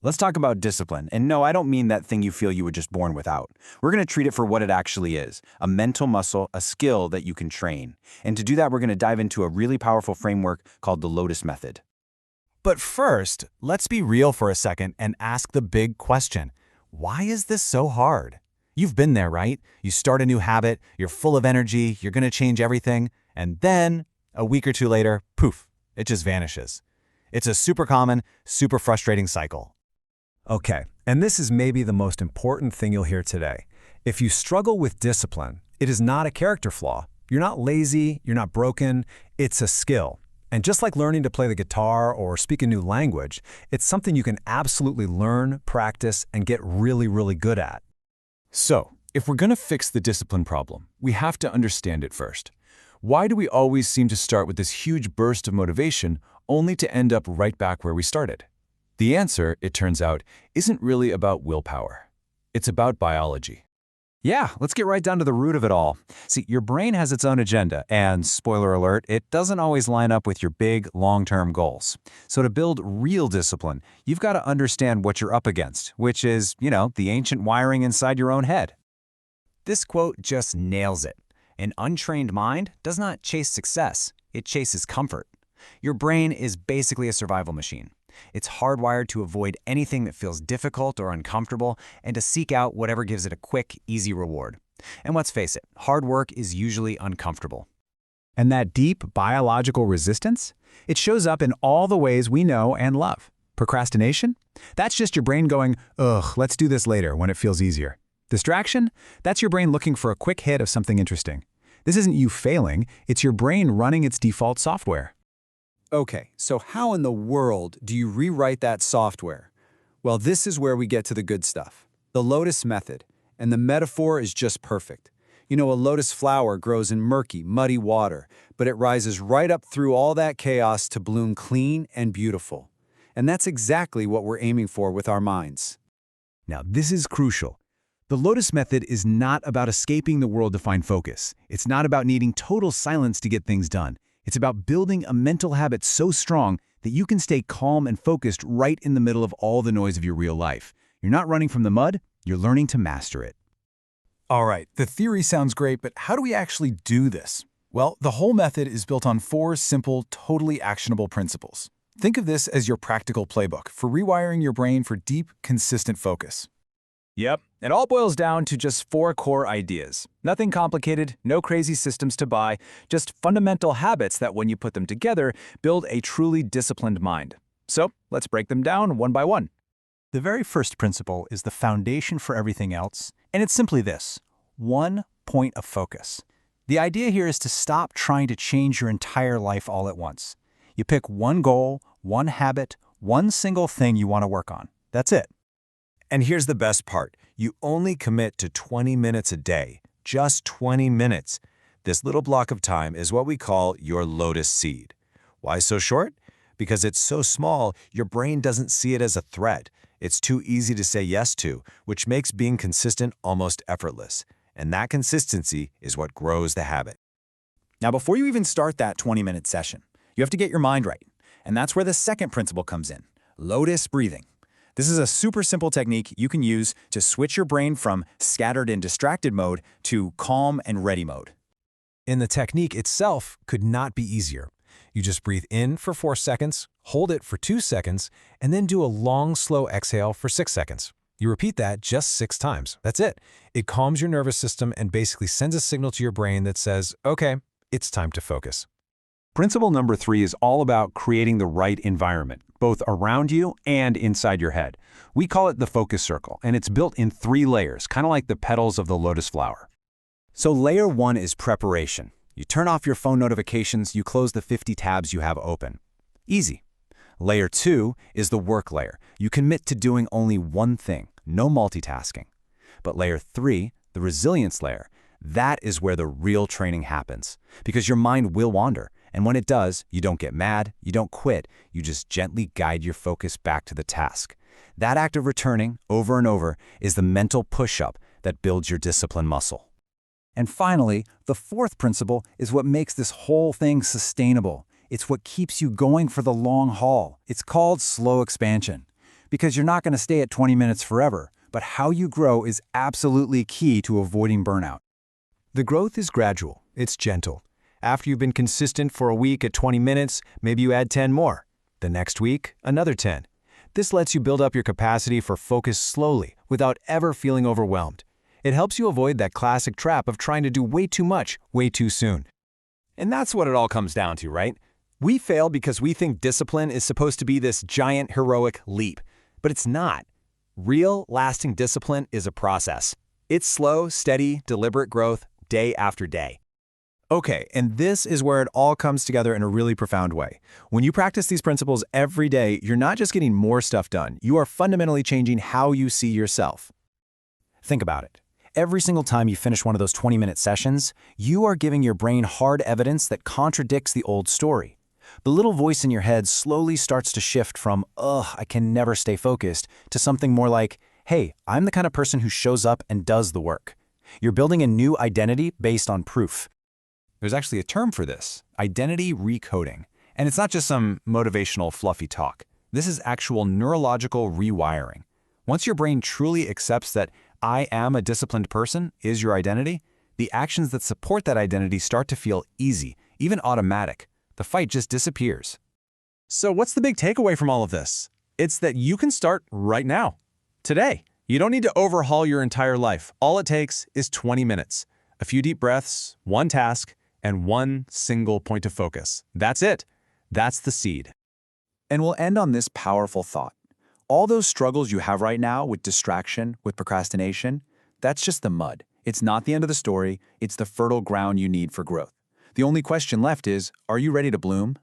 Let's talk about discipline. And no, I don't mean that thing you feel you were just born without. We're going to treat it for what it actually is, a mental muscle, a skill that you can train. And to do that, we're going to dive into a really powerful framework called the Lotus Method. But first, let's be real for a second and ask the big question. Why is this so hard? You've been there, right? You start a new habit, you're full of energy, you're going to change everything, and then, a week or two later, poof, it just vanishes. It's a super common, super frustrating cycle. Okay, and this is maybe the most important thing you'll hear today. If you struggle with discipline, it is not a character flaw. You're not lazy, you're not broken, it's a skill. And just like learning to play the guitar or speak a new language, it's something you can absolutely learn, practice, and get really, really good at. So, if we're going to fix the discipline problem, we have to understand it first. Why do we always seem to start with this huge burst of motivation only to end up right back where we started? The answer, it turns out, isn't really about willpower. It's about biology. Yeah, let's get right down to the root of it all. See, your brain has its own agenda, and spoiler alert, it doesn't always line up with your big, long-term goals. So to build real discipline, you've got to understand what you're up against, which is, the ancient wiring inside your own head. This quote just nails it. An untrained mind does not chase success, it chases comfort. Your brain is basically a survival machine. It's hardwired to avoid anything that feels difficult or uncomfortable and to seek out whatever gives it a quick, easy reward. And let's face it, hard work is usually uncomfortable. And that deep biological resistance? It shows up in all the ways we know and love. Procrastination? That's just your brain going, ugh, let's do this later when it feels easier. Distraction? That's your brain looking for a quick hit of something interesting. This isn't you failing, it's your brain running its default software. Okay, so how in the world do you rewrite that software? Well, this is where we get to the good stuff. The Lotus Method. And the metaphor is just perfect. A lotus flower grows in murky, muddy water, but it rises right up through all that chaos to bloom clean and beautiful. And that's exactly what we're aiming for with our minds. Now, this is crucial. The Lotus Method is not about escaping the world to find focus. It's not about needing total silence to get things done. It's about building a mental habit so strong that you can stay calm and focused right in the middle of all the noise of your real life. You're not running from the mud, you're learning to master it. All right, the theory sounds great, but how do we actually do this? Well, the whole method is built on 4 simple, totally actionable principles. Think of this as your practical playbook for rewiring your brain for deep, consistent focus. Yep, it all boils down to just 4 core ideas. Nothing complicated, no crazy systems to buy, just fundamental habits that when you put them together, build a truly disciplined mind. So let's break them down one by one. The very first principle is the foundation for everything else, and it's simply this: one point of focus. The idea here is to stop trying to change your entire life all at once. You pick one goal, one habit, one single thing you want to work on. That's it. And here's the best part. You only commit to 20 minutes a day, just 20 minutes. This little block of time is what we call your lotus seed. Why so short? Because it's so small, your brain doesn't see it as a threat. It's too easy to say yes to, which makes being consistent almost effortless. And that consistency is what grows the habit. Now, before you even start that 20-minute session, you have to get your mind right. And that's where the second principle comes in: Lotus Breathing. This is a super simple technique you can use to switch your brain from scattered and distracted mode to calm and ready mode. And the technique itself could not be easier. You just breathe in for 4 seconds, hold it for 2 seconds, and then do a long, slow exhale for 6 seconds. You repeat that just 6 times. That's it. It calms your nervous system and basically sends a signal to your brain that says, okay, it's time to focus. Principle number 3 is all about creating the right environment, both around you and inside your head. We call it the focus circle, and it's built in 3 layers, kind of like the petals of the lotus flower. So layer 1 is preparation. You turn off your phone notifications, you close the 50 tabs you have open. Easy. Layer 2 is the work layer. You commit to doing only one thing, no multitasking. But layer 3, the resilience layer, that is where the real training happens. Because your mind will wander, and when it does, you don't get mad, you don't quit, you just gently guide your focus back to the task. That act of returning, over and over, is the mental push-up that builds your discipline muscle. And finally, the 4th principle is what makes this whole thing sustainable. It's what keeps you going for the long haul. It's called slow expansion. because you're not going to stay at 20 minutes forever, but how you grow is absolutely key to avoiding burnout. The growth is gradual. It's gentle. After you've been consistent for a week at 20 minutes, maybe you add 10 more. The next week, another 10. This lets you build up your capacity for focus slowly without ever feeling overwhelmed. It helps you avoid that classic trap of trying to do way too much, way too soon. And that's what it all comes down to, right? We fail because we think discipline is supposed to be this giant, heroic leap. But it's not. Real, lasting discipline is a process. It's slow, steady, deliberate growth, day after day. Okay, and this is where it all comes together in a really profound way. When you practice these principles every day, you're not just getting more stuff done. You are fundamentally changing how you see yourself. Think about it. Every single time you finish one of those 20-minute sessions, you are giving your brain hard evidence that contradicts the old story. The little voice in your head slowly starts to shift from, ugh, I can never stay focused, to something more like, hey, I'm the kind of person who shows up and does the work. You're building a new identity based on proof. There's actually a term for this, identity recoding. And it's not just some motivational fluffy talk. This is actual neurological rewiring. Once your brain truly accepts that I am a disciplined person is your identity, the actions that support that identity start to feel easy, even automatic. The fight just disappears. So what's the big takeaway from all of this? It's that you can start right now, today. You don't need to overhaul your entire life. All it takes is 20 minutes, a few deep breaths, one task, and one single point of focus. That's it. That's the seed. And we'll end on this powerful thought. All those struggles you have right now with distraction, with procrastination, that's just the mud. It's not the end of the story. It's the fertile ground you need for growth. The only question left is, are you ready to bloom?